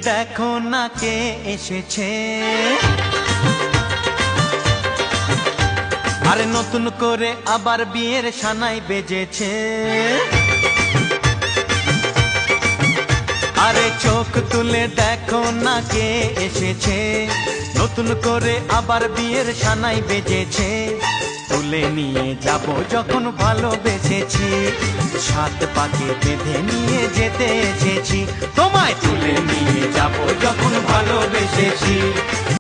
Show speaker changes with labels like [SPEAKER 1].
[SPEAKER 1] দেখো না কে এসেছে, আরে নতুন করে আবার বিয়ের সানাই বেজেছে। আরে চোখ তুলে দেখো না কে এসেছে, নতুন করে আবার বিয়ের সানাই বেজেছে। তুলে নিয়ে যাব যখন ভালোবেসেছি, সাত পাকে বেঁধে নিয়ে যেতে এসেছি। তোমায় তুলে নিয়ে যাব যখন ভালোবেসেছি।